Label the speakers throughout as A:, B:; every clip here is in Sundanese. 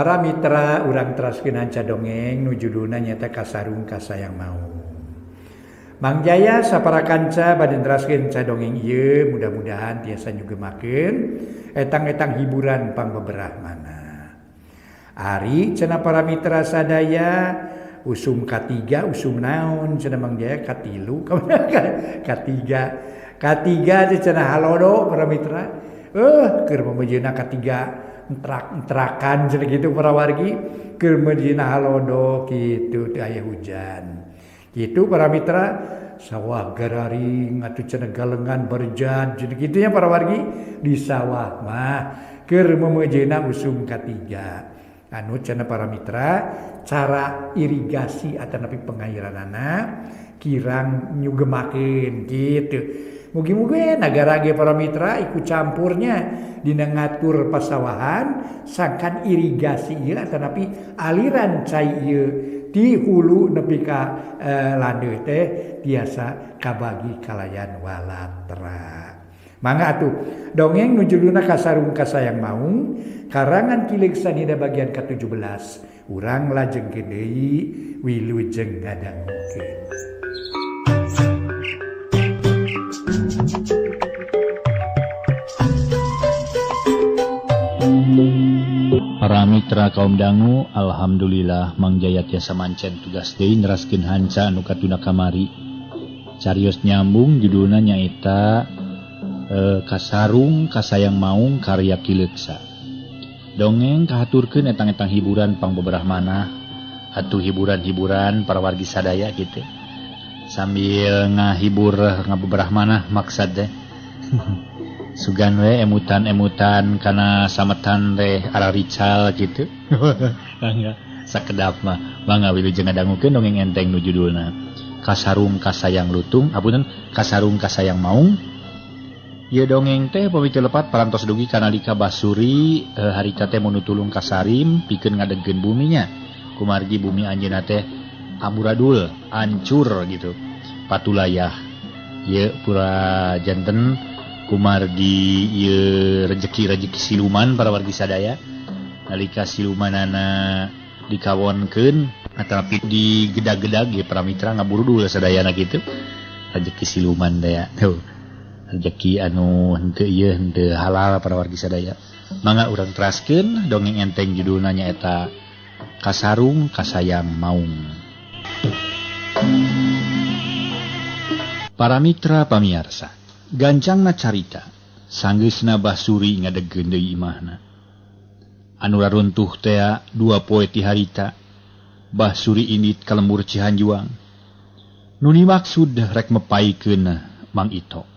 A: Para mitra urang teraskeun hanca dongeng nu judulna nyaeta Kasarung Kasayang Maung. Mang Jaya sapara kanca bade neraskeun cadongeng ieu mudah-mudahan tiasa nyugemakeun etang-etang hiburan pangbeberah mana. Ari cenah para mitra sadaya usum katiga usum naon cenah Mang Jaya katilu katiga teh cenah halodo para mitra. Keur pamejeuna katiga entrak-entrakan cenah kitu para wargi keur meujina halodo kitu teu aya hujan. Kitu para mitra sawah gararing atuh cenah galengan berjan cenah kitu nya para wargi di sawah mah keur memeujeuna usum katiga. Anu cenah para mitra cara irigasi atanapi pengairanana kirang nyugemakeun kitu. Mugi-mugi nagara ge para mitra ikut campurnya dina ngatur pasawahan sangkan irigasi ieu atanapi aliran cai ieu ti hulu nepi ka landeuh teh tiasa kabagi kalayan walatra. Mangga atuh dongeng nu judulna Kasarung Kasayang Maung karangan Kileuk Sanida bagian ke-17 urang lajengkeun deui wilujeng ngadangukeun.
B: Para mitra kaum dangu, alhamdulillah Mang Jaya tiasa mancen tugas deui neraskeun hanca anu katuna kamari. Carios nyambung judulna nyaeta Kasarung Kasayang Maung karya Kileuksa. Dongeng kahaturkeun etang-etang hiburan pangbeberah manah atuh hiburan-hiburan para wargi sadaya kitu. Sambil ngahibur ngabeberah manah maksad teh. Sugan we emutan-emutan kana sametan teh ararical gitu. Bangga sakedap mah. Bangga wilujeng ngadangukeun dongeng enteng nu judulna Kasarung Kasayang Lutung, apunten Kasarung Kasayang Maung. Ieu dongeng teh pamiti lepat parantos dugi kana lika basuri harita teh munutulung kasarim pikeun ngadegkeun buminya. Kumargi bumi anjeunna teh amburadul, hancur gitu. Patulayah. Ieu pura janten kumargi ieu rejeki-rejeki siluman para wargi sadaya. Nalika silumanana dikawonkeun atapi digedag-gedag ge para mitra ngaburudul sadayana kitu. Rejeki siluman daya. Tuh. Rejeki anu henteu ieu henteu halal para wargi sadaya. Mangga urang teraskeun dongeng enteng judulna nyaeta Kasarung Kasayang Maung. Para mitra pamiarsa, gancangna carita sanggeusna basuri ngadegkeun deui imahna. Anu raruntuh teh 2 poe ti harita basuri indit ka lembur Cihanjuang. Nu dimaksud rek mepaikeun Mang Ito.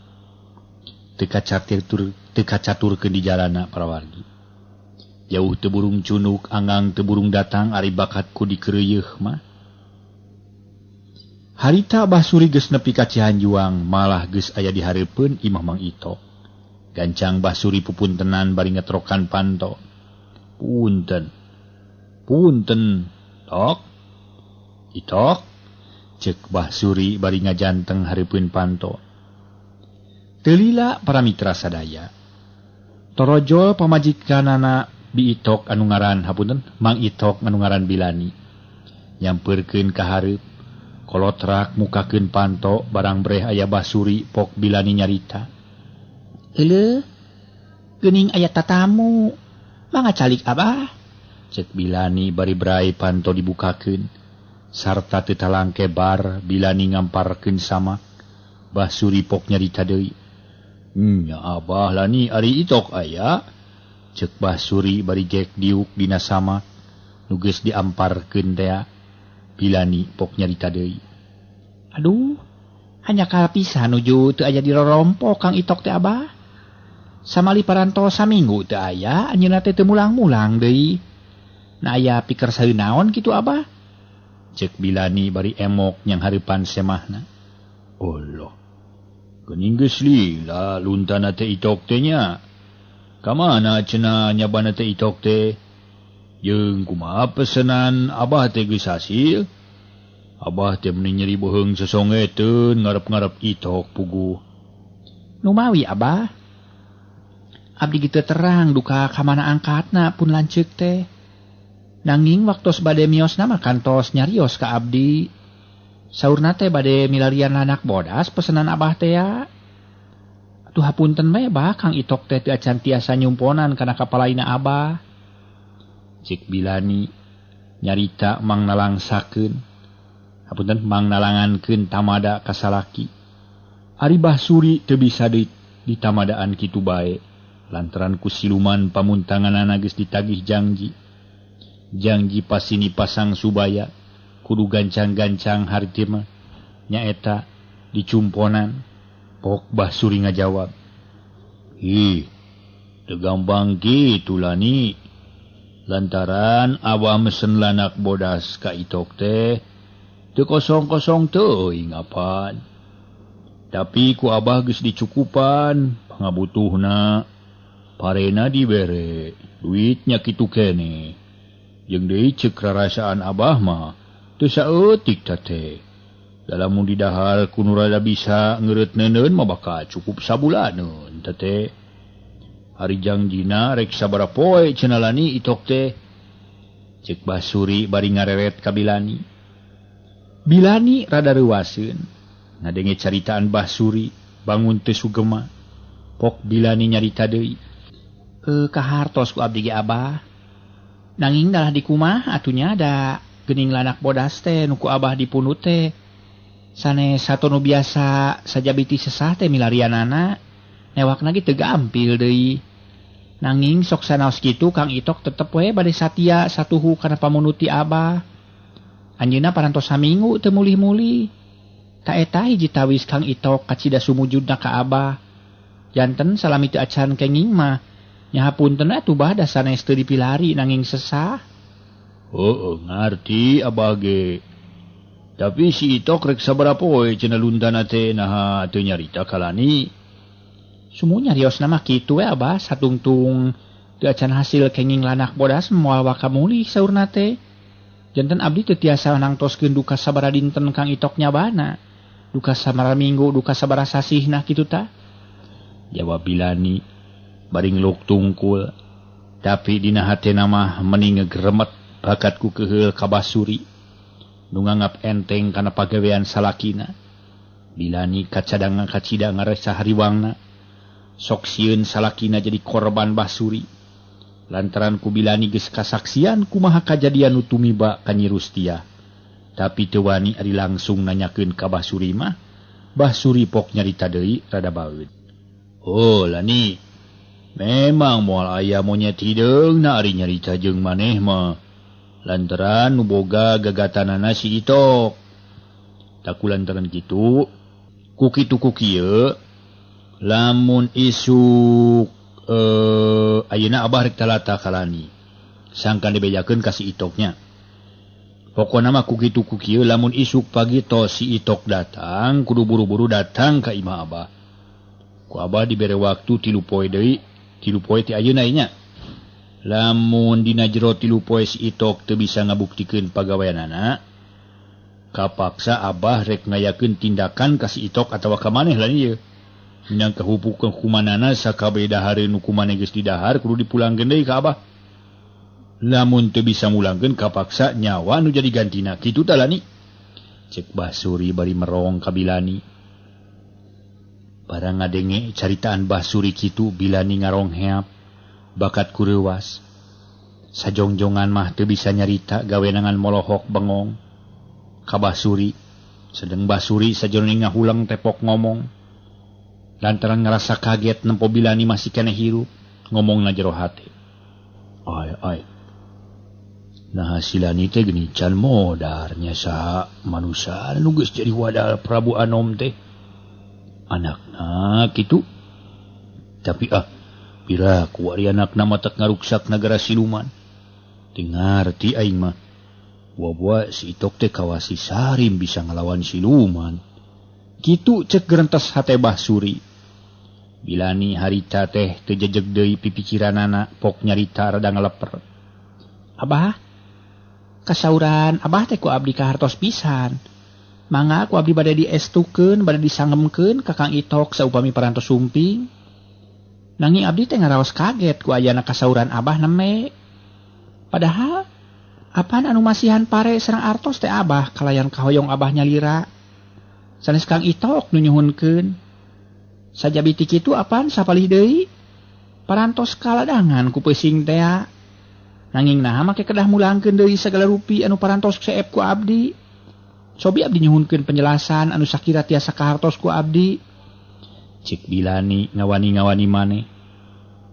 B: Teu kacaturkeun di jalana para wargi. Jauh teu burung cunuk anggang teu burung datang ari bakatku dikeureuyeuf mah. Harita basuri geus nepi ka Cihanjuang malah geus aya di hareupeun imah Mang Ito. Gancang basuri pupuntenan bari ngetrokan panto. Punten, tok, itok, cek basuri bari ngajanteng hareupeun panto. Teu lila para mitra sadaya. Torojol pamajikanana Bi Itok anu ngaran hapunten Mang Itok anu ngaran Bilani. Nyampeurkeun ka hareup kolotrak mukakeun panto barang breh aya basuri pok Bilani nyarita. Heuleuh, geuning aya tatamu. Mangga calik abah. Cek Bilani bari brai panto dibukakeun. Sarta teu talangke bar Bilani ngamparkeun samak. Basuri pok nyarita deui. Nya abah lani ari Itok aya. Cek basuri bari jek diuk dina samak. Nu geus diamparkeun teh Bilani pok nyarita deui. Aduh, hanya kapisan nuju teu aya di rorompok Kang Itok teh abah. Samali paranto saminggu teu aya, anjeunna teh teu mulang-mulang deui. Na aya pikeun saeun naon kitu abah? Cek Bilani bari emok nyang hareupan semahna. Allah. Geuning geus lila luntana teh Itok teh nya. Ka mana cenah nyabana teh Itok teh? Jeung kumaha pesenan abah teh geus hasil? Abah teh meni nyeri beuheung sesongeteun ngarep-ngarep Itok puguh. Nu mawi abah? Abdi kitu terang duka ka mana angkatna pun lanceuk teh. Nanging waktos bade miosna mah kantos nyarios ka abdi. Saurna teh bade milarian lanak bodas pesenan abah teh ya. Atuh hapunten bae bah Kang Itok teh teu acan tiasa nyumponan kana kapalaina abah. Cik Bilani nyarita mang nalangsakeun. Hapunten mang nalangankeun tamada ka salaki. Ari Basuri teu bisa ditamadaan kitu bae. Lantaran ku siluman pamuntanganana geus ditagih janji. Janji pasini pasang subaya. Kudu gancang-gancang harti mah nyaeta dicumponan. Pok Basuri ngajawab, "Ih, teu gampang kitu Lani. Lantaran abah mesen lanak bodas ka Itok teh teu kosong-kosong teuing apan. Tapi ku abah geus dicukupan pangabutuhna. Parena dibere, duitnya kitu keneh. Jeung deui ceuk rarasaan abah mah teu saeutik teh. Dalam mun didahar ku nu rada bisa ngeureutneuneun mah bakal cukup sabulaneun teh. Hari jangjina rek sabaraha poe cenah Lani Itok teh." Ceuk Basuri bari ngareret ka Bilani. Bilani rada reuwaseun ngadenge caritaan Basuri bangun teu sugema. Pok Bilani nyarita deui. Kahartos ku abdi ge abah. Nanging dalah di kumah atunya ada geuning lanak bodas teh nu ku abah dipunut teh. Sanes satono biasa sajabiti sesah teh milarianana. Newakna ge teu gampil deui. Nanging sok sanaos kitu Kang Itok tetep we bade satia satuhu kana pamunuti abah. Anjeunna parantos saminggu teu mulih-mulih. Ta eta hiji tawis Kang Itok kacida sumujudna ka abah. Janten salami teu acan kenging mah nya hapunten atuh bah da sanes teu dipilari nanging sesah. Heueuh ngarti abah ge. Tapi si Itok rek sabaraha poe cenah luntana teh naha teu nyarita ka Lani. Sumu nyariosna mah kitu we abah satungtung teu acan hasil kenging lanak bodas moal waka mulih saurna teh. Janten abdi teu tiasa nangtoskeun duka sabaraha dinten Kang Itok nyabana. Duka sabaraha minggu, duka sabaraha sasihna kitu tah. Jawab Bilani bari ngeluk tungkul. Tapi dina hatena mah meni ngegremet bakat ku keheul ka Basuri. Nu nganggap enteng kana pagawean salakina. Bilani kacadang kacida ngaresah hariwangna. Sok sieun salakina jadi korban Basuri. Lantaran ku Bilani geus kasaksian kumaha kajadian nu tumiba ka Nyi Rustia. Tapi teu wani ari langsung nanyakeun ka Basuri mah. Basuri pok nyarita deui rada baeud. "Oh Lani, memang moal aya monyet hideungna ari nyarita jeung maneh mah. Lantaran nu boga gagatanana si Itok. Taku lantaran kitu, ku kitu ku kieu, lamun isuk ayeuna abah rek talata ka Lani. Sangkan dibejakeun ka si Itoknya. Pokona mah ku kitu ku kieu, lamun isuk pagi tos si Itok datang, kudu buru-buru datang ka imah abah. Ku abah dibere waktu 3 poe deui, 3 poe ti ayeuna nya. Lamun dina jero 3 poe si Itok teu bisa ngabuktikeun pagaweanana, kapaksa abah rek ngayakeun tindakan ka si Itok atawa ka maneh Lani ieu. Minang kahupukeun kumanana sakabeh dahareun nu kumaneh geus didahar kudu dipulangkeun deui ka abah. Lamun teu bisa mulangkeun kapaksa nyawa nu jadi gantina. Kitu tah Lani. Ceuk Basuri bari merong ka Bilani. Barang ngadenge caritaan Basuri kitu Bilani ngarongheap. Bakat kureuwas. Sajongjongan mah teu bisa nyarita gawenangan molohok bengong ka Basuri. Sedeng Basuri sajroning ngahulang tepok ngomong. Lantaran ngerasa kaget nempo Bilani masih keneh hirup. Ngomongna jero hate. Ai. Nah silani teh geni can modarnya saha manusia nu geus jadi wadal Prabu Anom teh. Anakna kitu. Tapi pira ku ari anakna mah tek ngaruksak nagara siluman. Teu ngarti aing mah. Buah-buah si Itok teh kawasi sarim bisa ngalawan siluman. Kitu cek gerentes hate Basuri. Bilani harita teh teu jejeg deui pipikiranana pok nyarita rada ngaleper. Abah, kasauran abah teh ku abdi kahartos pisan. Mangga ku abdi bade diestukeun, bade disangemkeun ka Kang Itok saupami parantos sumping. Nanging abdi teh ngaraos kaget ku ayana kasauran abah neme. Padahal Apaan anu masihan pare sareng artos teh abah kalayan kahoyong abahnya lira. Sanes Kang Itok nu nyuhunkeun. Sajabi ti kitu apaan sapalih deui? Parantos kaladangan ku peusing teh. Nanging naha make kedah mulangkeun deui sagala rupi anu parantos seep ku abdi. Sobi abdi nyuhunkeun penjelasan anu sakira tiasa kahartos ku abdi. Cik Bilani ngawani-ngawani maneh.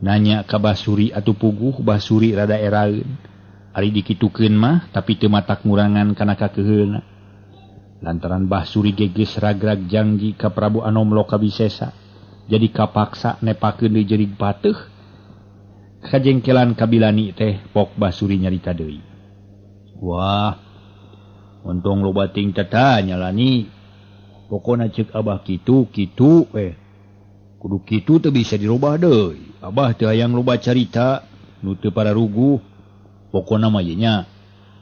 B: Nanya ka Basuri atuh puguh Basuri rada eraeun. Ari dikitukeun mah tapi teu matak ngurangan kana kakeuheulna. Lantaran Basuri geges ragrag janji ka Prabu Anom Lokabisesa. Jadi kapaksa nepakeun deui jeurig pateuh. Kajengkelan ka Bilani teh pok Basuri nyarita deui. Wah, untung loba ting tetanya Lani. Pokona ceuk abah kitu we. Kudu kitu teu bisa dirobah deui. Abah teu hayang loba carita nu teu pararuguh. Pokona mah ye nya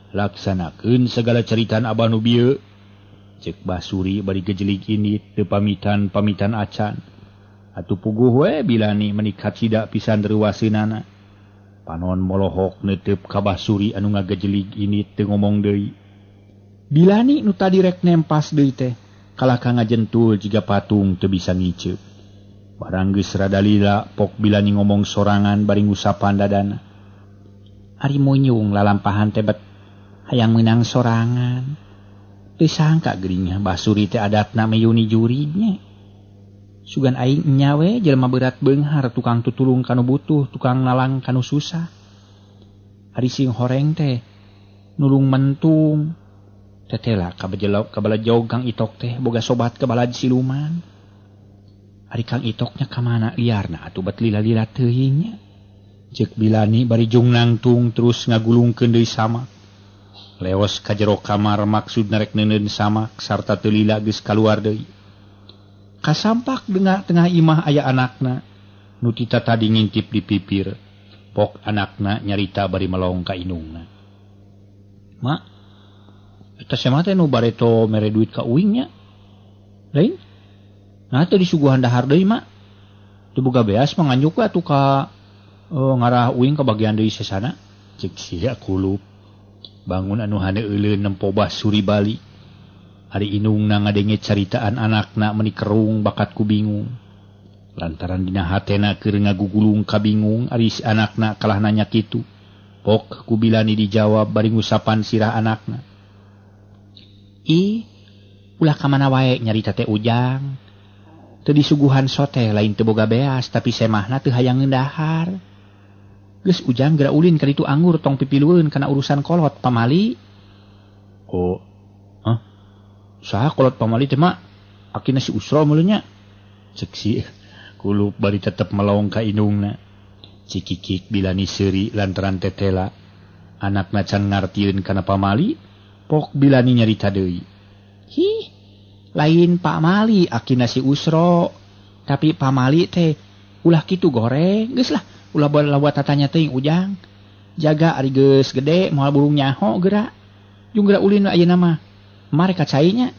B: laksanakeun sagala caritaan abah nu bieu. Ceuk Basuri bari gejelik ini teu pamitan acan. Atuh puguh we Bilani menikat sidak pisan reuwaseunana. Panon molohok neuteup ka Basuri anu ngagejelik ini teu ngomong deui. Bilani nu tadi rek nempas deui teh kalaka ngajentul jiga patung teu bisa ngiceup. Barang geus rada lila pok Bilani ngomong sorangan bari ngusapan dadana. Ari munyung lalampahan teh bet hayang meunang sorangan. Teu sangka geuning Basuri teh adatna meyuni jurinya. Sugan aing nya we jelema berat beunghar tukang tutulung kanu butuh, tukang nalang kanu susah. Ari sing horeng teh nulung mentung. Tetela kabalajog Kang Itok teh boga sobat kabalaj siluman. Ari Kang Itoknya ka mana liarna atuh bet lila-lila teuing nya. Ceuk Bilani bari jung nangtung terus ngagulungkeun deui samak. Leos ka jero kamar maksudna rek neuneun samak sarta teu lila geus kaluar deui. Kasampak tengah imah aya anakna nu tita tadi ngintip di pipir. Pok anakna nyarita bari melong ka indungna. Mak, eta sia mah teh nu bareto mere duit ka uing nya. Lain? Nah teh disuguhan dahar deui mak. Teu boga beas mah nganjuk we atuh ka ngarah uing ka bagian deui sesana. Ceuk sia kulup. Bangun anu hana euleun nempo Basuri bali. Ari indungna ngadenge caritaan anakna meni kerung bakat ku bingung. Lantaran dina hatena keur ngagugulung kabingung ari si anakna kalah nanya kitu. Pok ku Bilani dijawab bari ngusapan sirah anakna. Ulah ka mana wae nyarita teh Ujang. Teu disuguhan sote lain teu boga beas tapi semahna teu hayang ngeundahar. Geus Ujang geura ulin ka ditu anggur tong pipilueun kana urusan kolot pamali. Oh. Saha kolot pamali teh mak? Akina si Usro meuleuh nya. Ceuk si kulup bari tetep melong ka indungna. Cikikik Bilani seuri lantaran tetela. Anakna can ngartieun kana pamali, pok Bilani nyarita deui. Lain Pak Mali akina si Usro. Tapi pamali teh ulah kitu goreng. Geus lah, ulah buat tatanya teuing Ujang. Jaga ari geus gede moal burung nyaho geura. Jung geura ulin ayeuna mah. Mare kacainya.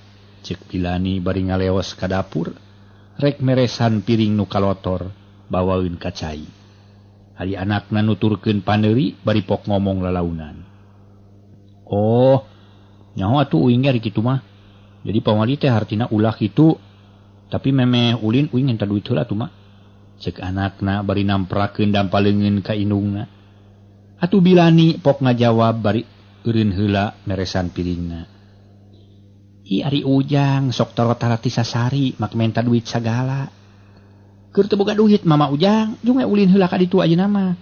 B: Ceuk Bilani bari ngaleos ka dapur. Rek meresan piring nu kalotor bawaeun kacai. Ari anakna nuturkeun pandeuri bari pok ngomong lalaunan. Oh, nyaho atuh uing ari kitu mah. Jadi pamali teh hartina ulah kitu. Tapi memeh ulin uing ngenta duit heula atuh mah. Ceuk anakna bari namprakeun dampaleungeun ka indungna. Atuh Bilani pok ngajawab bari eureun heula meresan piringna. Ari Ujang sok tarotara ti sasari mak menta duit sagala. Keur teu boga duit Mama Ujang, jung we ulin heula ka ditu ayeuna mah.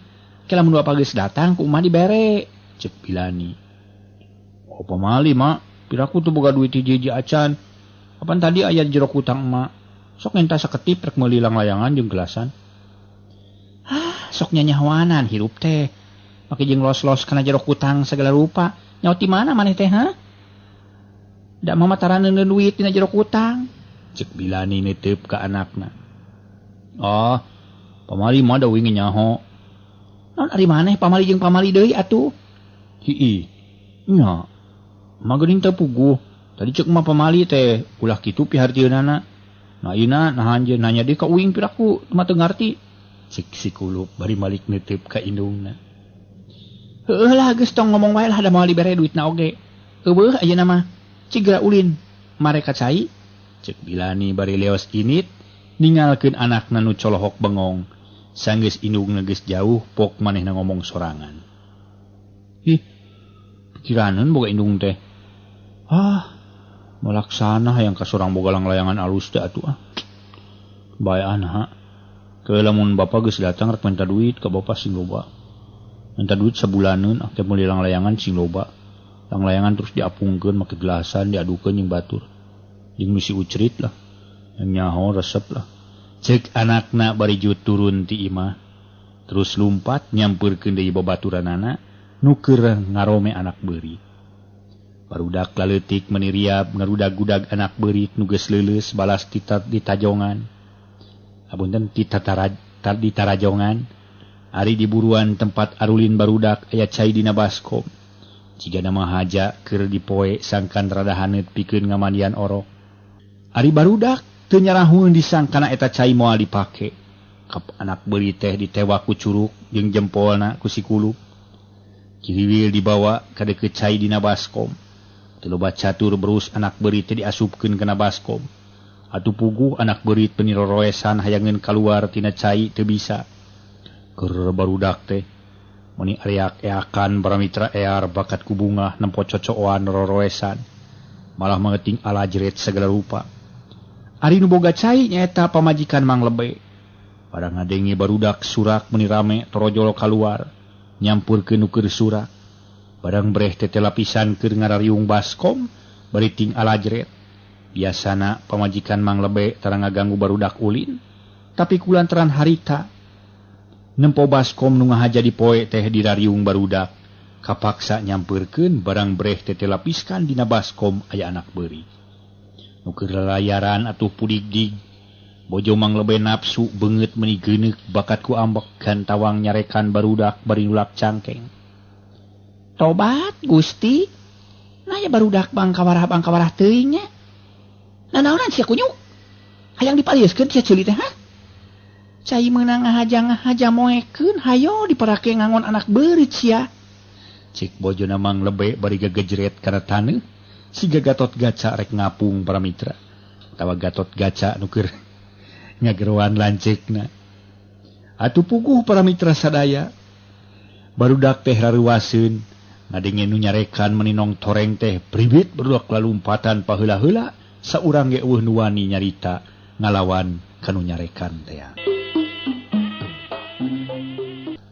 B: Ke lamun bapa geus datang ku umah dibere. Ceuk Bilani. Oh pamali mak, piraku teu boga duit hiji-hiji acan. Kapan tadi aya jero utang emak. Sok ngenta saketip rek meuli layangan jeung gelasan. Sok nyanyahoanan hirup teh. Make jeung los-los kana jero utang segala rupa. Nyaho ti mana maneh teh ha? Da mamataran duit dina jero utang. Ceuk Bilani neteup ka anakna. Oh, pamali mah da uing nyaho. Naon ari maneh pamali jeung pamali deui atuh? Hiji. Nya. Mageuning teu puguh. Tadi ceuk mah pamali teh ulah kitu pihartieunana. Nah ina nahan je nanya deui ka uing piraku mah teu ngarti. Ceuk si kulup bari malik neteup ka indungna. Heueuh lah geus tong ngomong wae lah da moal dibere duitna oge. Eueuh ayeuna mah cigera ulin mare ka cai. Ceuk Bilani bari leos init ningalkeun anakna nu colohok bengong. Sanggeus indungna geus jauh pok manehna ngomong sorangan. Ih, pikiraneun boga indung teh. Malaksana hayang ka sorang boga layangan alus teh atuh ah. Bae anha. Ke lamun bapa geus datang rek minta duit ka bapa sing loba. Minta duit sabulaneun teh meuli layangan sing loba. Layangan terus diapungkeun make gelasan diadukeun jeung batur. Jeung nu si ucrit lah. Yang nyaho resep lah. Cek anakna bari jut turun ti imah. Terus lumpat nyampeurkeun deui babaturanana nu keur ngarome anak beuri. Barudak laleutik meuni riab ngarudag-gudag anak beurit nu geus leuleus balas di tajongan. Apunten di tarajongan. Ari di buruan tempat arulin barudak aya cai dina baskom. Jigana mah haja keur dipoe sangkan rada haneut pikeun ngamandian orok. Ari barudak teu nyarahueun disangkana eta cai moal dipake. Kap anak beuri teh ditewak ku curug jeung jempolna ku si kulup. Kiriwil dibawa ka deukeut cai dina baskom. Teu loba catur berus anak beuri teh diasupkeun kana baskom. Atuh puguh anak beurit peniroroesan hayangeun kaluar tina cai teu bisa. Keur barudak teh muni areak-eakan para mitra ear bakat ku bunga nempo cocoan roroesan. Malah mengeting alajret segala rupa. Ari nu boga cai nyaeta pamajikan Mang Lebe. Pada ngadengi barudak surak muni rame torojol kaluar nyampurkeun nu keur surak. Barang breh teh lapisan keur ngarariung baskom bari ting alajret. Biasana pamajikan Mang Lebe tara ngaganggu barudak ulin, tapi kulantaran harita nempo baskom nu ngahaja dipoe teh dirariung barudak, kapaksa nyampeurkeun barang breh teh lapiskan dina baskom aya anak beuri. Nu keur lalayaran atuh pudigdig, bojo Mang Lebe nafsu beungeut meuni geuneuk bakat ku ambek kan tawang nyarekan barudak bari nulak cangkeng. Tobat Gusti, naya barudak bangkawarah teuing nya. Nanaonan sia kunyu? Hayang dipalieskeun sia ceuli teh ha? Cai meunang ngahaja moekeun hayo diparake ngangon anak beurit sia. Cik bojona Mang Lebe bari gagejret kana taneuh, si Gatot Gaca rek ngapung para mitra. Tawa Gatot Gaca nu keur ngageroan lanceukna. Atuh puguh para mitra sadaya. Barudak teh raruaseun ngadengen nu nyarekan meninong toreng teh pribit barudak lalumpatan paheula-heula saurang ge eueuh nu wani nyarita ngalawan kanu nyarekan teh.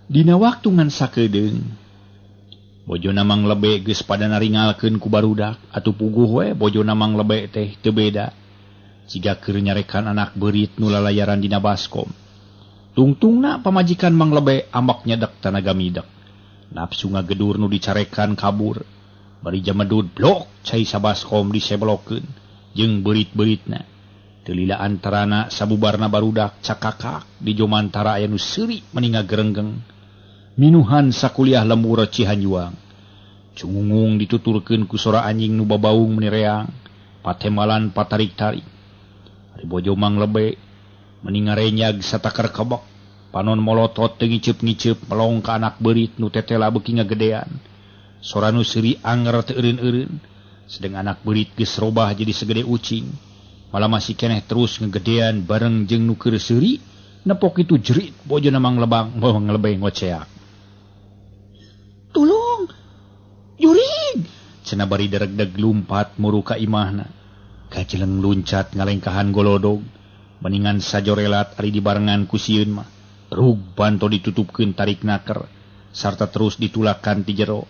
B: Dina waktu ngan sakedeung bojona Mang Lebe geus pada naringalkeun ku barudak atuh puguh we bojona Mang Lebe teh teu beda jiga keur nyarekan anak beurit nu lalayaran dina baskom. Tungtungna pamajikan Mang Lebe ambak nyedek tanaga midek. Nafsu ngagedur nu dicarekan kabur. Bari jamedud blok cai sabaskom diseblokeun jeung beurit-beuritna. Teu lila antarana sabubarna barudak cakakak di jomantara aya nu seuri meuni ngagerenggeng. Minuhan sakuliah lembur Cihanjuang. Cungungung dituturkeun ku sora anjing nu babaung meuni reang. Patemalan patarik-tarik. Ari bojo Mang Lebe meuni ngarenyag satakar kebek. Panon molotot teu ngiceup-ngiceup melong ka anak beurit nu tetela beuki ngagedean. Sora nu seuri anger teu eureun-eureun. Sedeng anak beurit geus robah jadi segede ucing. Malah masih keneh terus ngagedean bareng jeung nu keur seuri nepok itu jerit bojona Mang Lebe ngoceak. Tulung! Jurig! Cenah bari deregdeg lumpat muru ka imahna. Kajeleng luncat ngalengkahan golodog. Meningan sajorelat ari dibarengan ku sieun mah. Rug banto ditutupkeun tarik naker sarta terus ditulakan ti jero.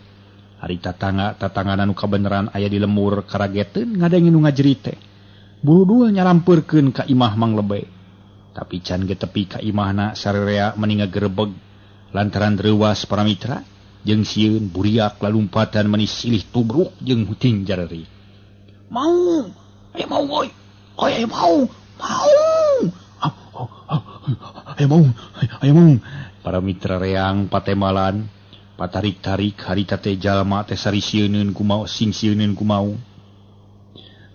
B: Ari tatangana nu kabeneran aya di lemur karageteun ngadengin nu ngajerit teh. Buru-dua nyalampeurkeun ka imah Mang Lebe. Tapi can ge tepi ka imahna sarerea meuni ngagerebeg lantaran reuwas para mitra jeung sieun buriak lalumpatan meuni silih tubruk jeung huting jareri. Mau, aya mau oi. Oi aya mau. Aya mau. Para mitra reang patemalan, patarik-tarik harita teh jalma teh sari sieuneun ku mau sing sieuneun ku mau.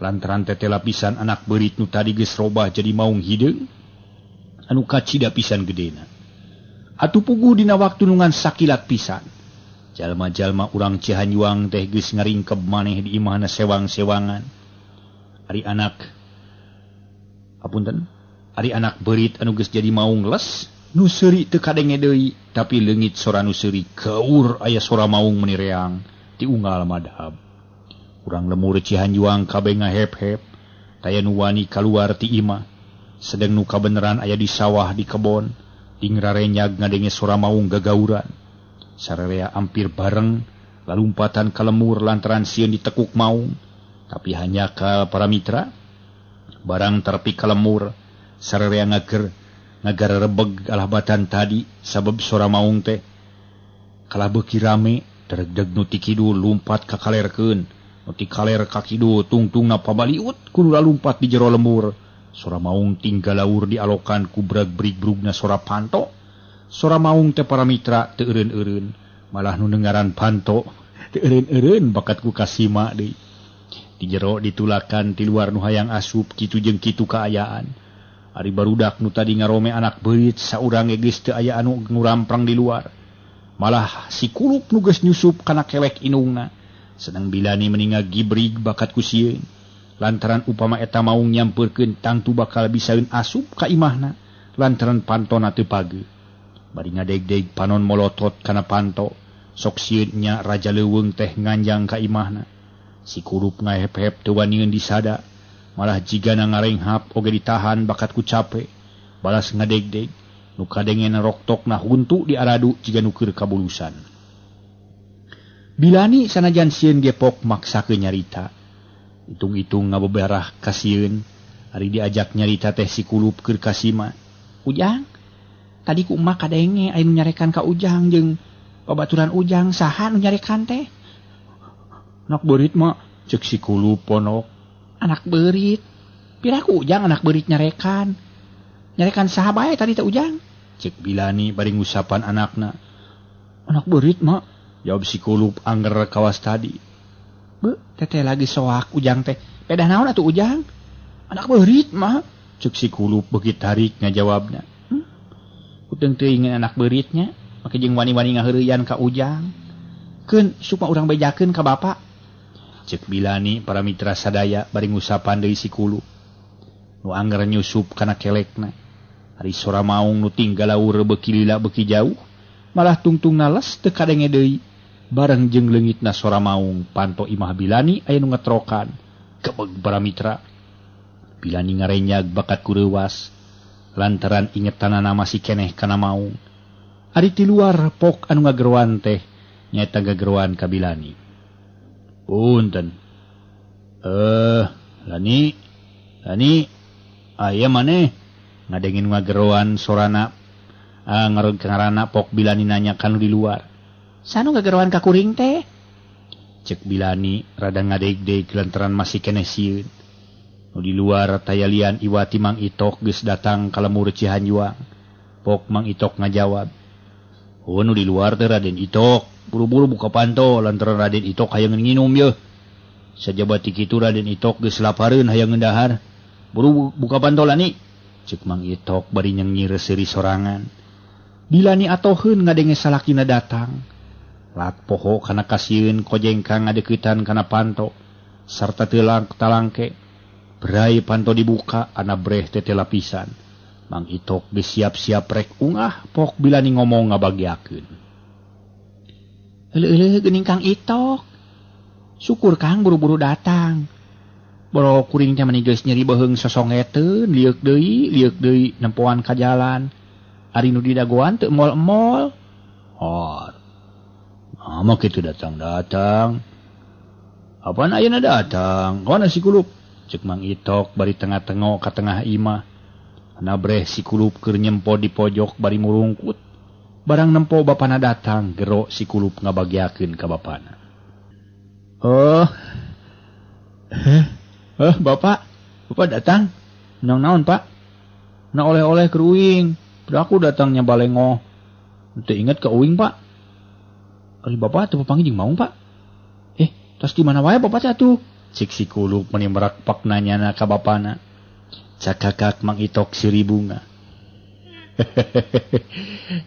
B: Lantaran teh lapisan anak beurit nu tadi geus robah jadi maung hideung anu kacida pisan gedena. Atuh puguh dina waktu nungan sakilat pisan. jalma-jalma urang Cihanjuang teh geus ngaringkeb maneh di imahna sewang-sewangan. Ari anak beurit anu geus jadi maung les, nu seuri teu kadenge deui, tapi leungit sora nu seuri keur aya sora maung menireang ti unggal madhab. Urang lemur Cihanjuang kabeh ngahep-hep, taya nu wani kaluar ti imah, sedeng nu kabeneran aya di sawah di kebon, ting rarenyag ngadenge sora maung gagauran. Sararea ampir bareng lalumpatan ka lemur lantaran sieun ditekuk maung, tapi hanya ka para mitra barang terpi ka lemur sararea ngagarebeg alabatan tadi sabab sora maung teh kalah beuki rame derdeg nu ti kidul lumpat ka kalerkeun, nu ti kaler ka kidul tungtungna pabaliut kudu lalumpat di jero lemur. Sora maung tinggal laur dialokan ku brag-brig-brugna sora panto. Sora maung teh para mitra teu eureun-eureun, malah nu dengaran panto teu eureun-eureun bakat ku kasima deui. Di jero ditulakan ti luar nu hayang asup kitu jeung kitu kaayaan. Ari barudak nu tadi ngarome anak beurit saurang geus teu aya anu nguramprang di luar. Malah si kulup nu geus nyusup kana kelek inungna. Sedang Bilani meninga gibrig bakat ku sieun. Lantaran upama eta maung nyampeurkeun tangtu bakal bisaeun asup ka imahna lantaran pantona teu page. Bari ngadeg-deg panon molotot kana panto, sok sieun nya raja leuweung teh nganjang ka imahna. Si kulup ngahep-hep teu wanieun disada, malah jigana ngarenghap oge ditahan bakat ku cape. Balas ngadeg-deg nu kadengena roktokna huntu di aradu jiga nu keur kabulusan. Bilani sanajan sieun gepok maksakeun nyarita. Itung-itung ngabeberah ka sieun, ari diajak nyarita teh si kulup keur kasima. Ujang, tadi ku emak kadenge aya nu nyarekan ka Ujang jeung babaturan Ujang saha nu nyarekan teh? Anak beurit mah ceuk si kulup ponok. Anak beurit? Pira ku Ujang anak beurit nyarekan? Nyarekan saha bae tadi teh Ujang? Ceuk Bilani bari ngusapan anakna. Anak beurit mah, jawab si kulup angger kawas tadi. Be, teteh lagi soak Ujang teh. Pedah naon atuh Ujang? Anak beurit mah, ceuk si kulup beuki tarik ngajawabna. Uteung teuing anak beuritnya, make jeung wani-wani ngaheureuyan ka Ujang. Keun supa urang bejakeun ka bapa. Ceuk Bilani para mitra sadaya bari ngusapan deui si kulup. Nu angger nyusup kana kelekna. Ari sora maung nu tinggal laur beuki lila beuki jauh, malah tungtungna les teu kadenge deui. Bareng jeung leungitna sora maung panto imah Bilani aya nu ngetrokan. Kebeg para mitra. Bilani ngarenyag bakat kureuwas lantaran ingetanana masih keneh kana maung. Ari ti luar pok anu ngageroan teh nyaeta gageroan ka Bilani. Punten. Lani aya maneh ngadengin ngageroan sorana ngaranna pok Bilani nanya kanu di luar. Sanu gageroan ka kuring teh? Cek Bilani rada ngadeg-deg lantaran masih keneh sieun. Nu di luar tayalian Iwati Mang Itok geus datang ka lemur Cihanjuang. Pok Mang Itok ngajawab. Oh nu di luar teh Raden Itok, buru-buru buka panto lantaran Raden Itok hayang nginum yeuh. Sajabat ti kitu Raden Itok geus lapareun hayang ngeundahar. Buru buka panto Lani. Cek Mang Itok bari nyengir seuri sorangan. Bilani atoheun ngadenge salakina datang. Lat poho kana kasieun kojengkang ngadeuketan kana panto sarta teulang talangke. Berai panto dibuka ana breh teh lapisan. Mang Itok geus siap-siap rek ungah pok Bilani ngomong ngabagiakeun. Heuleuh geuning Kang Itok. Syukur Kang buru-buru datang. Boro kuring teh mani geus nyeri beheung sosongeteun liuk deui nempoan ka jalan. Ari nu didagoan teu emol-emol. Ama kitu datang-datang. Apaan ayeuna datang? Kona si kulup? Cek Mang Itok bari tengah-tengo ka tengah imah. Ana breh si kulup keur nyempo di pojok bari murungkut. Barang nempo bapana datang, gero si kulup ngabagiakeun ka bapana. Bapak datang? Naon Pak? Na oleh-oleh ke uing. Pada aku datangnya balengoh. Teu inget ke uing Pak. Ari bapak teu papanggih jeung maung Pak. Tos di mana wae bapak atuh? Cik si kulup menimrak pak nanyana ka bapana. Cakakak Mang Itok siri bunga.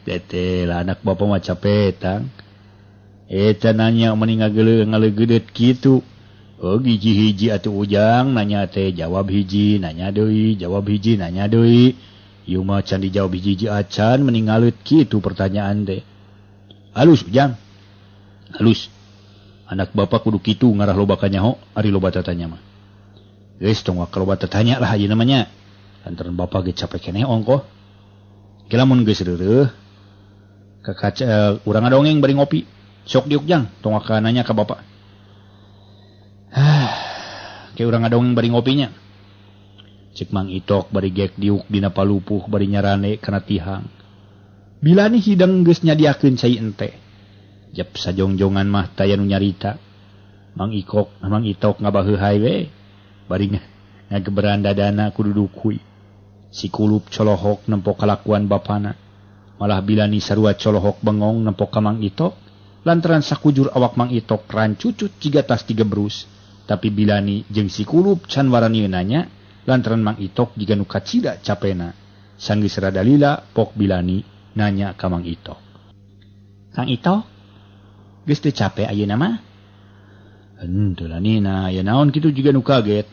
B: Tete lah anak bapak mah capetang. nanya meninga ngalegedet gitu. Oh hiji-hiji atuh ujang nanya teh jawab hiji nanya deui jawab hiji nanya deui. Ieu mah can dijawab hiji acan meninggalut kitu pertanyaan teh. Halus ujang. Halus. Anak bapak kudu kitu ngarah loba ka nyaho ari loba tatanya mah. Geus tong loba tatanya lah ieu namanya. Lantaran bapak ge capek keneh ongkoh. Ki lamun geus reureuh ka kaca urang ngadongeng bari ngopi. Sok diuk jang tong nanya ka bapak. Kayak urang ngadongeng bari ngopinya. Cek Mang Itok bari gek diuk dina palupuh bari nyarane kana tihang. Bilani hidang geus nyadiakeun cai ente. Jep sajongjongan mah taya nu nyarita. Mang Itok ngabaheuhai we. Bari ngageberan dadana kudu dukuy. Si kulup colohok nempok kalakuan bapana. Malah Bilani sarua colohok bengong nempok ka Mang Itok. Lantaran sakujur awak Mang Itok rancucut jiga tas 3 brus. Tapi Bilani jeung si kulup can warani nanya lantaran Mang Itok jiga nu kacida capena. Sanggeus rada lila pok Bilani nanya ka Mang Itok. Kang Itok, geus teu capek ayeuna mah? Henteu lah nina, aya naon kitu jiga nu kaget.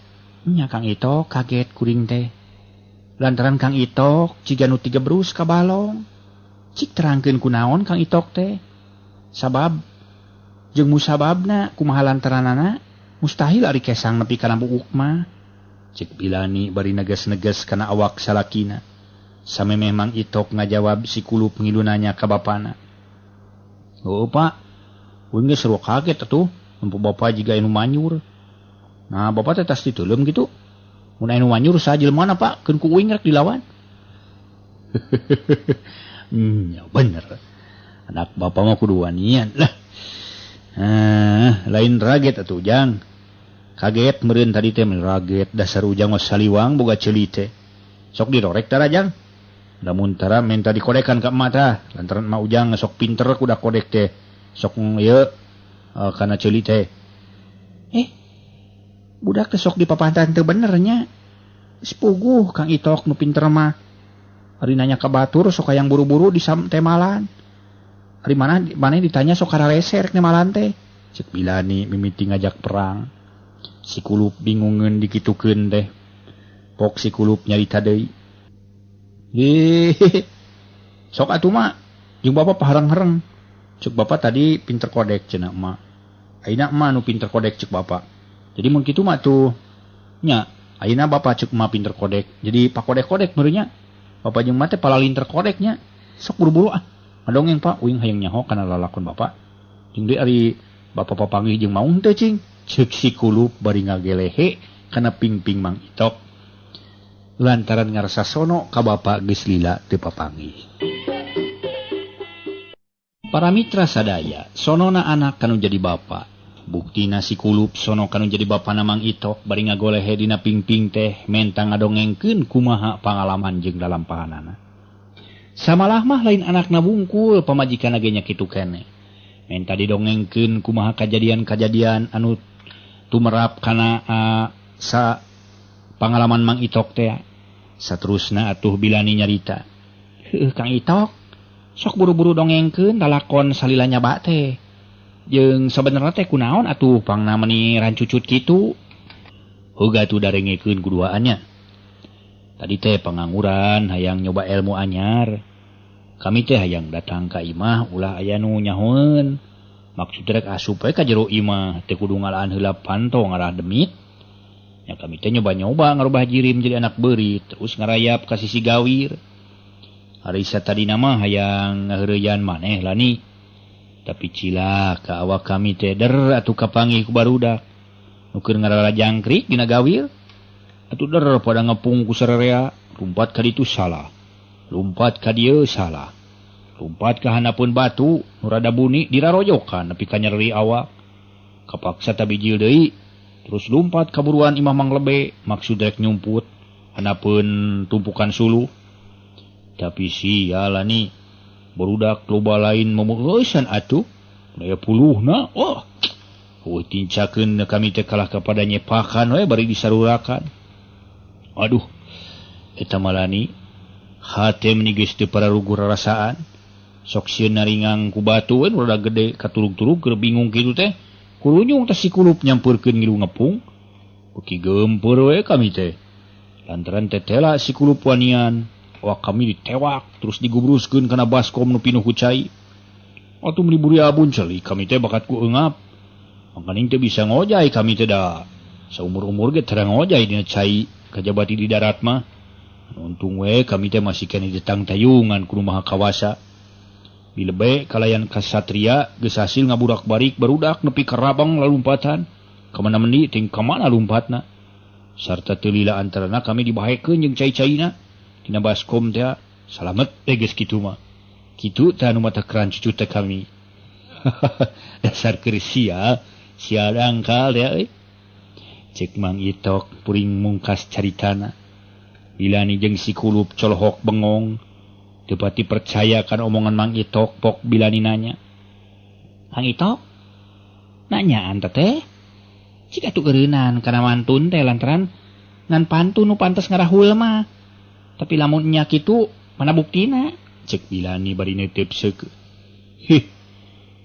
B: Nya Kang Itok kaget kuring teh. Lantaran Kang Itok jiga nu 3 brus ka balong. Cik terangkeun kunaon Kang Itok teh? Sabab jeung musababna kumaha lantaranana? Mustahil ari kesang nepi kana buuk mah. Cek Bilani bari neges-neges kana awak salakina. Samemeh Mang Itok ngajawab si kulup ngilu nanya ka bapana. Oh pak, uing geus seru kaget atuh, empu bapak jiga anu manyur. Nah bapak teh tas diteuleum gitu. Mun anu manyur saha jelmana pak, keun ku uing rek dilawan. Ya bener. Anak bapak mah kudu wanian lah. Lain raget atuh ujang. Kaget meureun tadi teh raget dasar ujang mah saliwang boga ceuli teh. Sok dirorek tara jang. Lamun tara minta dikodekan ka emak tah. Lantaran emak ujang sok pinter kuda kodek teh. Sok ieu kana ceuli teh. Budak teh sok dipapantan teu bener nya. Sepuguh Kang Itok nu pinter mah. Ari nanya ka batur sok hayang buru-buru di temalan. Ari mana ditanya sok karareser nemalan teh. Cek Bilani mimiti ngajak perang. Si kulup bingungeun dikitukeun teh. Pok si kulup nyarita deui. Sok atuh mak, jeung bapak pahareng-hareng. Cek bapak tadi pinter kodek cenah emak. Ayeuna emak nu pinter kodek cek bapak. Jadi mun kitu mah tuh nya, ayeuna bapak cek emak pinter kodek. Jadi pakodek-kodek meureun nya. Bapak jeung emak teh palalinter kodeknya. Sok buru-buru ah. Ngadongeng pak, uing hayang nyaho kana lalakon bapak. Jeung deui ari bapak papanggih jeung maung teh cing. Cek si kulup bari ngagelehe kana pingping Mang Itok. Lantaran ngarasa sono ka bapak geus lila teu papanggih. Para mitra sadaya, sonona anak kanu jadi bapak. Buktina si kulup sono kanu jadi bapana Mang Itok bari ngagolehe dina pingping teh menta ngadongengkeun kumaha pangalaman jeung lalampahanana. Samalah mah lain anak nabungkul pamajikan ge nya kitu keneh. Menta didongengkeun kumaha kajadian-kajadian anu tumerap kana sa pangalaman Mang Itok teh. Saterusna atuh Bilani nyarita. Kang Itok, sok buru-buru dongengkeun lalakon salila nyaba teh. Jeung sabenerna teh kunaon atuh pangna meuni rancucut kitu? Heula atuh darengekeun kuduaannya. Tadi teh pangangguran hayang nyoba ilmu anyar. Kami teh hayang datang ka imah ulah aya nu nyahoeun. Maksud rek asup we ka jero imah teh kudu ngalaan heula panto ngarah demit. Nya kami teh nyoba-nyoba ngarubah jirim jadi anak beurit terus ngarayap ka sisi gawir. Ari satadina mah hayang ngaheureyan maneh lani. Tapi cilaka awak kami teh der atuh kapanggih ku barudak. Nu keur ngarara jangkrik dina gawir. Atuh der pada ngepung ku sarerea, lumpat ka ditu salah. Lumpat ka dieu salah. Lumpat ka hanapeun batu, nu rada buni dirarojokan nepi ka nyeri awak. Kapaksa tabijil deui, terus lumpat ka buruan imah Mang Lebe, maksud rek nyumput hanapeun tumpukan suluh. Tapi sialah ni, barudak loba lain memueusan atuh. Daya puluhna, tincakeun kami teh kalah kepada nyepakan we bari disarurakan. Aduh, eta malani hate meni geus teu pararugu rarasaan. sok sieun naringang ku batu we rada gede katurug-turug keur bingung kitu teh kurunyung teh si kulup nyampurkeun ngilu ngepung beuki geumpeur we kami teh lantaran tetela si kulup wanian awak kami ditewak terus digubruskeun kana baskom nu pinuh ku cai atuh meuli abun ceuli kami teh bakat ku eungap mangkaning teh bisa ngojay kami teh da saumur-umur ge teu ngojay dina cai kajabati di darat mah untung we kami teh masih kene ditang tayungan ku maha kawasa bilebe kalayan kasatria geus hasil ngaburak-barik barudak nepi ka rabang lalumpatan kamana mendi ting kamana lumpatna sarta teu lila antarana kami dibahekeun jeung cai-caina tina baskom teh salamet geus kitu mah kitu teh anu mata keran cucu teh kami dasar keur sia dangkal ya cek Mang Itok puring mungkas caritana bilani jeung si kulup colohok bengong teu pati percaya kan omongan Mang Itok pok bilani nanya Mang Itok nanyaan teh cik atuh geureunan kana mantun teh lantaran ngan pantun nu pantes ngarahul mah tapi lamun nya kitu mana buktina cek bilani bari neuteup seuk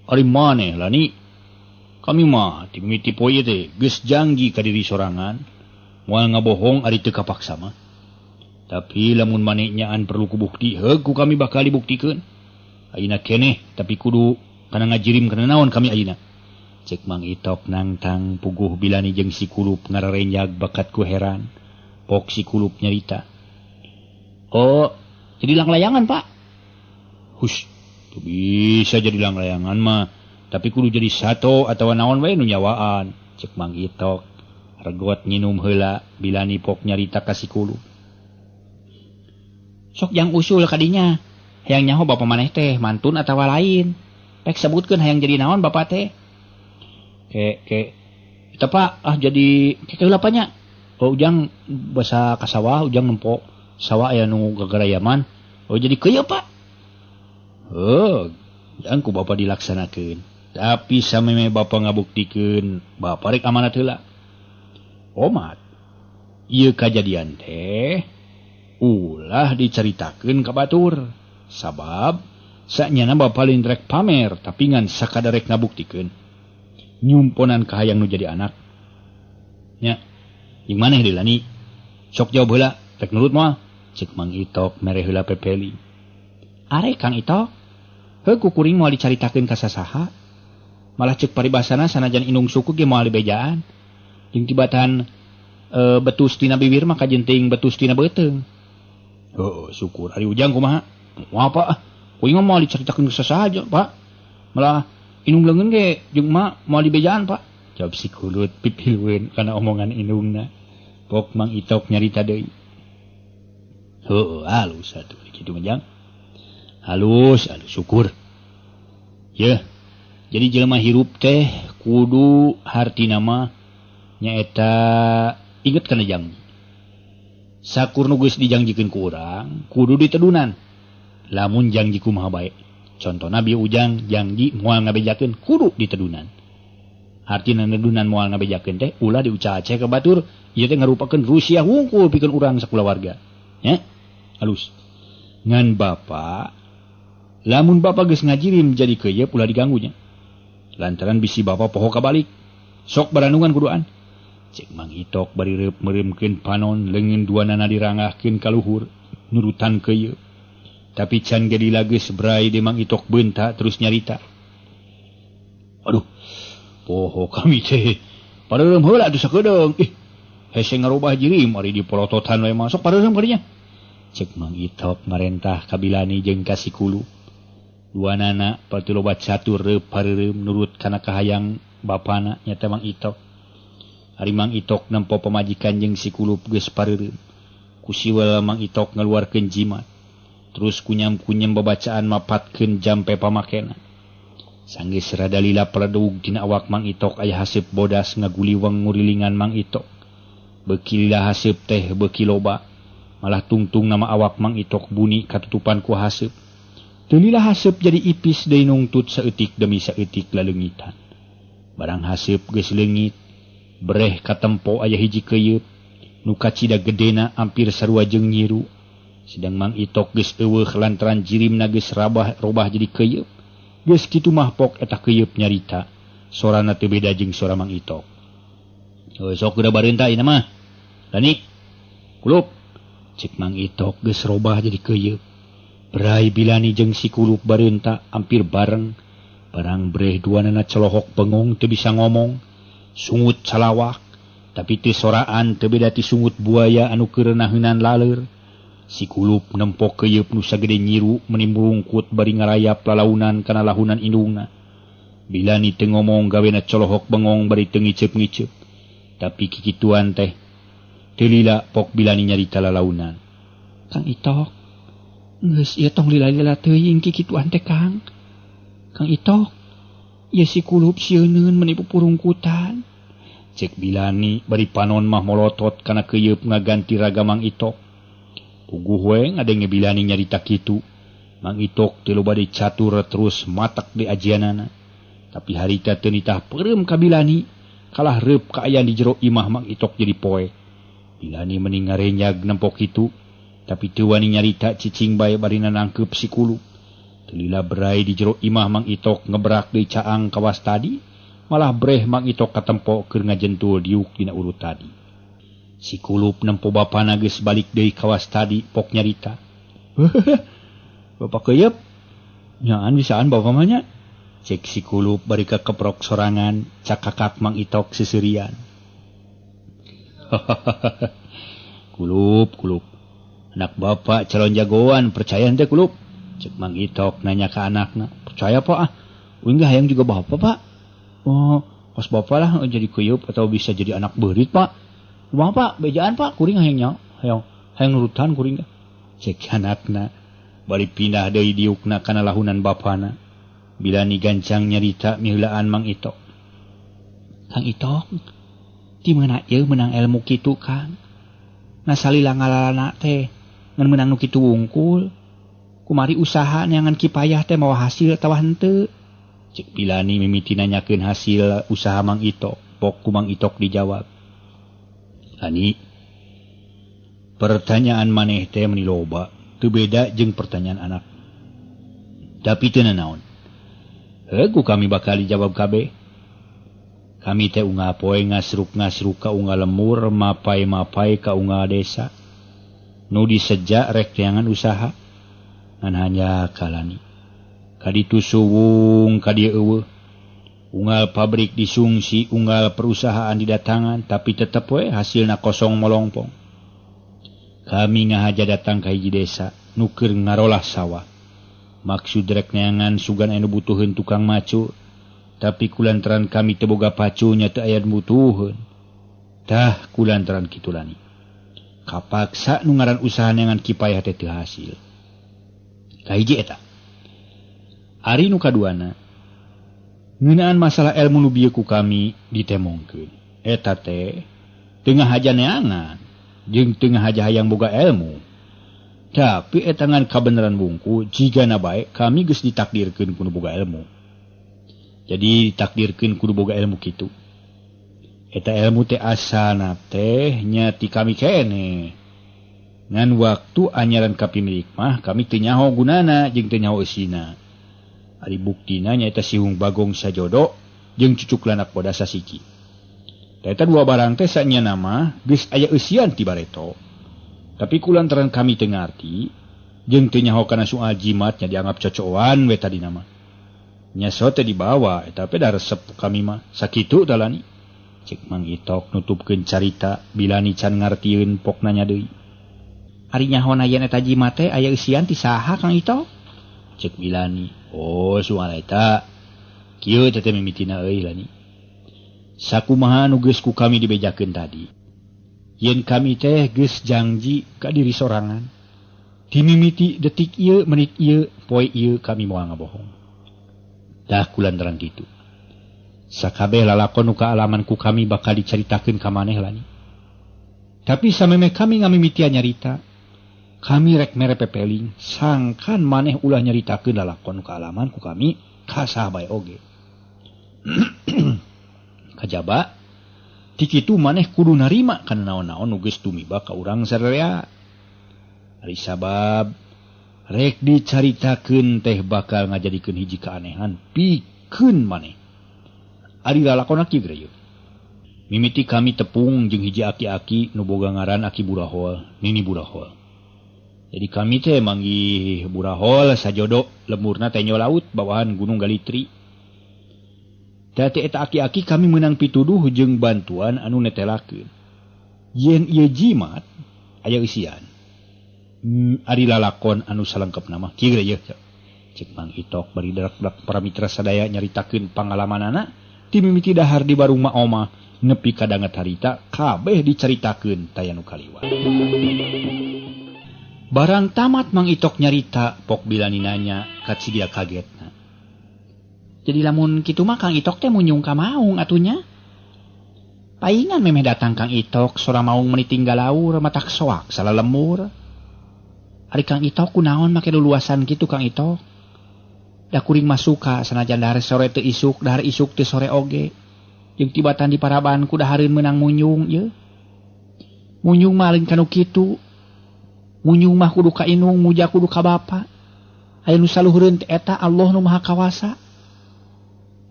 B: ari maneh lani kami mah ti mimiti poe teh geus janji ka diri sorangan moal ngabohong ari teu kapaksa mah tapi lamun maneh nyaan perlu ku bukti heug ku kami bakal dibuktikeun ayeuna keneh tapi kudu kana ngajirim kana naon kami ayeuna cek Mang Itok nangtang puguh bilani jeung si kulup ngararenjag bakat ku heran pok si kulup nyarita oh jadi langlayangan pak hush tuh bisa jadi langlayangan mah tapi kudu jadi sato atau naon wae nu nyawaan cek Mang Itok regot nginum heula bilani pok nyarita ka si kulup sok yang usul kadinya hayang nyaho bapa maneh teh mantun atawa lain pek sebutkeun hayang jadi naon bapa teh ke eta pak jadi heula nya oh ujang basa ka sawah ujang nempo sawah aya nu gagarayaman oh jadi keuyeuk pak dan ku bapa dilaksanakeun tapi sameme bapa ngabuktikeun bapa rek amanat heula omat ieu kajadian teh ulah dicaritakeun ka batur sabab saknyana bapa lain rek pamer tapi ngan sakadar rek ngabuktikeun nyumponan ka hayang nu jadi anak nya jeung maneh deui lani sok jawab heula rek nurut moal cek Mang Itok mere heula pepeli are Kang Itok heug ku kuring moal dicaritakeun ka sasaha malah cek paribasana sanajan indung suku ge moal dibejaan jeung tibatan betus tina bibir mah kajenting betus tina beuteung syukur ari ujang kumaha moal Pak kuing moal dicaritakeun ka sasaha aja Pak malah indung leungeun ge jeung mah moal dibejaan Pak jawab si kulut pipilweun kana omongan indungna pok Mang Itok nyarita deui halus atuh kitu mah jang halus syukur ye jadi jelema hirup teh kudu hartina mah nyaeta inget kana janji sakur nu geus dijanjikeun ku urang kudu ditedunan lamun janji kumaha bae contona bieu ujang janji moal ngabejakeun kudu ditedunan hartina nedunan moal ngabejakeun teh ulah diucace ka batur ieu teh ngarupakeun rusia hungkul pikeun urang sakulawarga nya halus ngan bapa lamun bapa geus ngajirim jadi keuyeub ulah diganggunya lantaran bisi bapa poho kabalik sok baranungan kuduan cek Mang Itok bari reup meuremkeun panon leungeun duanana dirangahkeun ka luhur nurutan keuyeub tapi can ge dilageus brai de Mang Itok beunta terus nyarita aduh poho kami teh pareureum heula atuh sakedeung hese ngarubah jirim ari dipolototan we masuk pareureum kadinya cek Mang Itok marentah ka bilani jeung ka si kulup duanana pati loba catur reup pareureum nurut kana kahayang bapana nyata Mang Itok ari Mang Itok nempo pamajikan jeung si kulup geus pareureum ku siwel Mang Itok ngaluarkeun jimat terus kunyam-kunyam babacaan mapatkeun jampe pamakena sanggeus rada lila paledug tina awak Mang Itok aya haseup bodas ngaguliweng ngurilingan Mang Itok beuki lila haseup teh beuki loba malah tungtung nama awak Mang Itok bunyi katutupan ku haseup teu lila haseup jadi ipis deui nungtut saeutik demi saeutik laleungitan barang haseup geus leungit breh katempo aya hiji keuyeub nu kacida gedena ampir sarua jeung nyiru Sedang Mang Itok geus eueuh lantaran jirimna geus robah jadi keuyeub. Geus kitu mah pok eta keuyeub nyarita. Sorana teu beda jeung sora Mang Itok. Sok udah bareunta ieu mah. Danik. Kulup. Cek Mang Itok geus robah jadi keuyeub. Berai Bilani jeung si Kulup bareunta hampir bareng. Barang breh duanana celohok bengong teu bisa ngomong. Sungut salawak. Tapi teu soraan teu beda ti sungut buaya anu keureunaheunnan laleur. Si Kulup nempok keuyeub nu sagede nyiru menimbulungkut bari ngarayap lalaunan kana lahunan indungna. Bilani teu ngomong gawena colohok bengong bari teu ngiceup-ngiceup. Tapi kikituan teh teu lila pok Bilani nyarita lalaunan. Kang Itok, geus ieu tong lila-lila teuing kikituan teh Kang. Kang Itok, ieu si Kulup sieuneun menipu purungkutan. Cek Bilani bari panon mah molotot kana keuyeub ngaganti raga Mang Itok. Puguh we ngadenge Bilani nyarita kitu. Mang Itok teu loba deui catur terus matak di ajianana. Tapi harita teu nitah peureum ka Bilani, kalah reup kaayaan di jero imah Mang Itok jadi poe. Bilani mending ngarenyag nempok kitu, tapi teu wani nyarita cicing bae bari nangkeup si Kulup. Teu lila berai di jero imah Mang Itok ngebrak deui caang kawas tadi, malah breh Mang Itok katempo keur ngajentul diuk dina urut tadi. Si Kulup nempo bapana geus balik deui kawas tadi pok nyarita. Bapak keuyeub? Nyaan bisaan bapak mah nya? Cek si Kulup bari keprok sorangan cakakak Mang Itok seseurian. Kulup. Anak bapak calon jagoan, percaya henteu Kulup? Cek Mang Itok nanya ke anakna. Percaya Pak ah. Uing hayang juga bapak Pak. Oh, pas bapak lah jadi keuyeub atau bisa jadi anak beurit Pak. Kumaha Pak, bejaan Pak, kuring hayang nurutan kuring. Cek anakna bari pindah deui diukna kana lahunan bapana. Bilani gancang nyarita miheulaan Mang Itok. Kang Itok, ti meunang ieu menang ilmu kitu Kang. Nasalila ngalalana teh ngan menang nu kitu wungkul. Kumari usaha neangan kipayah teh mawa hasil tawah henteu. Cek Bilani mimiti nanyakeun hasil usaha Mang Itok. Pok ku Mang Itok dijawab. Ani, pertanyaan maneh teh meni loba, teu beda jeung pertanyaan anak. Tapi teu nanaon. Ku kami bakal dijawab kabeh. Kami teh unggal poe ngasruk-ngasruk ka unggal lemur, mapai-mapai ka unggal desa. Nu diseja rek teangan usaha. Ngan hanya kalani. Kaditu suwung ka dieu eueuh. Unggal pabrik disungsi, unggal perusahaan didatangan, tapi tetep we hasilna kosong molongpong. Kami ngahaja datang ka hiji desa, nuker ngarolah sawah. Maksud rek neangan sugan anu butuheun tukang macu, tapi kulantaran kami teu boga pacunya teu aya butuheun. Tah kulantaran kitu lani. Kapaksa nu ngaran usaha neangan kipayah teh teu hasil. Ka hiji eta. Ari nu kaduana, ngeunaan masalah ilmu nu bieu ku kami ditemongkeun. Eta teh teu ngahaja neangan jeung teu ngahaja hayang boga ilmu. Tapi eta ngan kabeneran wungkul jigana bae kami geus ditakdirkeun kudu boga ilmu. Jadi ditakdirkeun kudu boga ilmu kitu. Eta ilmu teh asalna teh nya ti kami keneh. Ngan waktu anyaran ka pimilik mah kami teu nyaho gunana jeung teu nyaho eusina. Ari buktina nyaeta Sihung Bagong sajodo jeung cucuk lanak boda sasiki. Eta dua barang teh sanya nama geus aya eusian ti bareto. Tapi kulantaran kami teu ngarti jeung teu nyaho kana soal jimat nya dianggap cocokan we tadi nama. Nya so teh dibawa eta pe da resep kami mah sakitu dalani. Cek Mang Itok nutupkeun carita Bilani can ngartieun pok nanya deui. Ari nyaho yen eta jimat teh aya eusian ti saha Kang Itok? Cek Bilani. Oh, soal eta. Kieu teh mimitina euy lani. Sakumaha nu geus ku kami dibejakeun tadi. Yen kami teh geus janji ka diri sorangan. Di mimiti detik ieu, menit ieu, poe ieu kami moal ngabohong. Dah kulantaran kitu. Sakabeh lalakon nu kaalaman ku kami bakal dicaritakeun ka maneh lani. Tapi sameme kami ngamimitian nyarita, kami rek mere pepeling, sangkan maneh ulah nyaritakeun lalakon kaalaman ku kami ka saha bae oge. Kajaba, ti kitu maneh kudu narima kana naon-naon nu geus tumiba ka urang sadaya. Ari sabab rek dicaritakeun teh bakal ngajadikeun hiji kaanehan pikeun maneh. Ari lalakonna kieu geus. Mimiti kami tepung jeung hiji aki-aki nu boga ngaran Aki Burahol, Nini Burahol. Jadi kami teh manggih Burahol sajodo lemurna teh nyo laut bawahan Gunung Galitri. Teh eta aki-aki kami meunang pituduh jeung bantuan anu netelakeun. Yen ieu jimat aya isian. Ari lalakon anu salengkepna mah kieu ye. Cek Mang Itok bari darak-darak para mitra sadaya nyaritakeun pangalamanana ti mimiti dahar di barung Ma Oma nepi ka danget harita kabeh dicaritakeun taya nu kaliwat. Barang tamat Mang Itok nyarita pok Bilani nanya ka Cidia kagetna. Jadi lamun kitu mah Kang Itok teh munyung ka maung atunya. Paingan memeh datang Kang Itok sora maung meuni tinggal laur matak soak salah lemur. Ari Kang Itok kunaon make luluasan kitu Kang Itok? Da kuring masuka sanajan dahar sore teu isuk, dahar isuk teu sore oge. Jeung tibatan di paraban ku dahareun meunang munyung ye. Munyung mah lain kanu kitu. Munyung mah kudu ka inung, muja kudu ka bapa. Aya nu saluhureun teh eta Allah nu Maha Kawasa.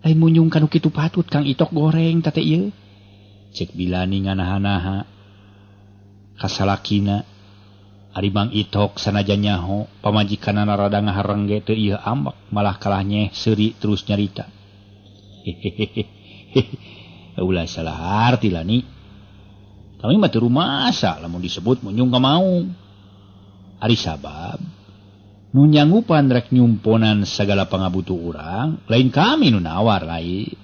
B: Lain munyung kanu kitu patut Kang Itok goreng teh ieu. Cek Bilani nganaha-naha. Kasalakina ari Mang Itok sanajan nyaho pamajikanana rada ngahareng ge teu ieu ambek malah kalah nyeh seuri terus nyarita. Ulah salah arti lah ni. Kami mah teu rumasa lamun disebut munyung ka maung. Ari sabab nu nyanggupan rek nyumponan sagala pangabutuh urang lain kami nu nawar lain.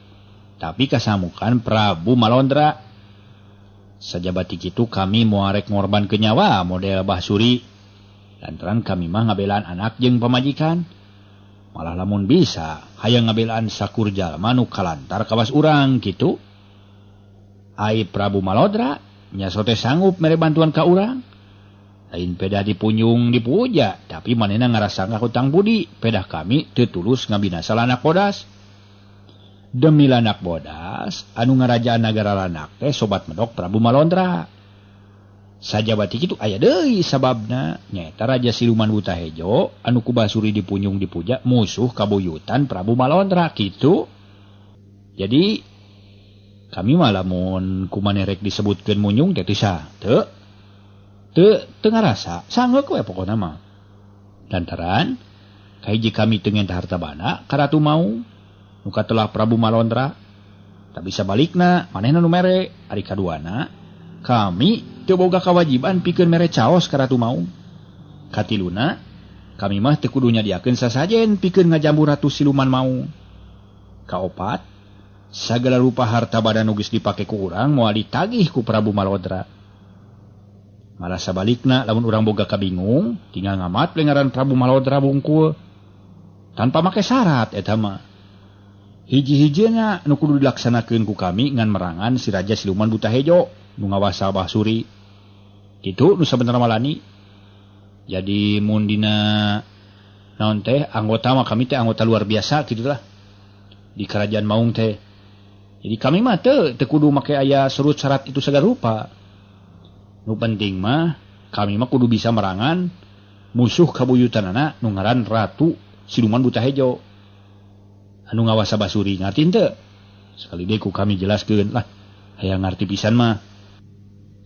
B: Tapi kasamukan Prabu Malondra. Sajabati kitu kami moal rek ngorban ke nyawa model Bahsuri. Lantaran kami mah ngabelaan anak jeung pamajikan. Malah lamun bisa hayang ngabelaan sakur jalma nu kalantar kawas urang kitu. Ai Prabu Malondra nya sote sanggup mere bantuan ka urang. Lain pedah dipunjung dipuja, tapi manehna ngarasa ngahutang budi, pedah kami teu tulus ngabinasa lanak bodas. Demi lanak bodas, anu ngarajaan nagara lanak teh sobat medok Prabu Malondra. Sajabati kitu aya deui sababna, nyaeta Raja Siluman Buta Hejo anu ku Basuri dipunjung dipuja musuh kabuyutan Prabu Malondra kitu. Jadi kami mah lamun kumaneh rek disebutkeun munyung teh teu sah, teu ngarasa sanggeuk we pokona mah. Lantaran kahiji kami teu ngentah harta bana ka Ratu Maung nu katelah Prabu Malondra. Tak bisa balikna manehna nu mere. Ari kaduana kami teu boga kawajiban pikeun mere caos ka Ratu Maung. Katiluna kami mah teu kudu nyadiakeun sasajen pikeun ngajambu Ratu Siluman Maung. Kaopat sagala rupa harta bana nu geus dipake ku urang moal ditagih ku Prabu Malondra. Malah sabalikna lamun urang boga kabingung tinggal ngamat lengaran Prabu Malondra bungkul tanpa make syarat eta mah. Hiji-hijina nu kudu dilaksanakeun ku kami ngan merangan si Raja Siluman Buta Hejo nu ngawasa Bahsuri. Kitu nu sabenerna malani. Jadi mun dina naon teh anggota mah kami teh anggota luar biasa kitu lah di Kerajaan Maung teh. Jadi kami mah teu kudu make aya surut syarat itu segala rupa. Nu penting mah kami mah kudu bisa merangan musuh kabuyutanana nu ngaran Ratu Siluman Buta Hejo anu ngawasa Basuri. Ngarti teu? Sekali deui ku kami jelaskeun lah. Hayang ngarti pisan mah.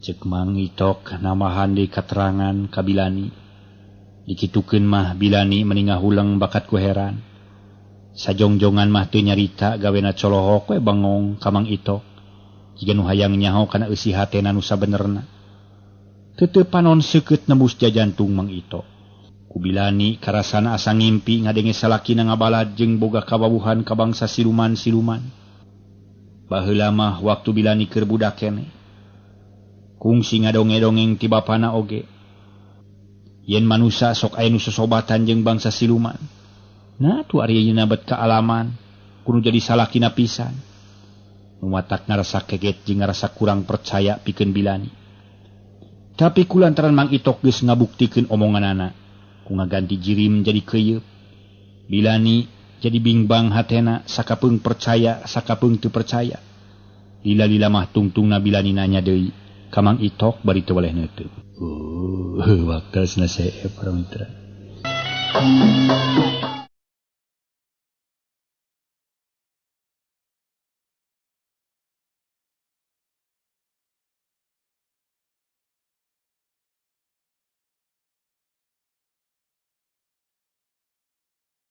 B: Cek Mang Itok namahan deui katerangan ka Bilani. Dikitukeun mah Bilani meninga huleng bakat ku heran. Sajongjongan mah teu nyarita gawena colohok we bangong ka Mang Itok. Jiga nu hayang nyaho kana eusi hatena nu sabenerna. Teu panon seukeut nembus jajantung Mang Itok. Ku Bilani karasana asa ngimpi ngadenge salakina ngabalad jeung boga kababuhan ka bangsa siluman-siluman. Baheula mah waktu Bilani keur budak keneh. Kungsi ngadonge-dongeng ti bapana oge. Yen manusia sok aya nu sosobatan jeung bangsa siluman. Nah tu ari ayeuna bet kaalaman kudu jadi salakina pisan. Nu matak ngarasa keget jeung ngarasa kurang percaya pikeun Bilani. Tapi kulantaran Mang Itok geus ngabuktikeun omonganana, ku ngaganti jirim jadi keuyeub. Bilani jadi bingbang hatena sakapeung percaya sakapeung teu percaya. Lila-lila mah tungtungna Bilani nanya deui ka Mang Itok bari teu waleh neuteung. waktu selesai para mitra.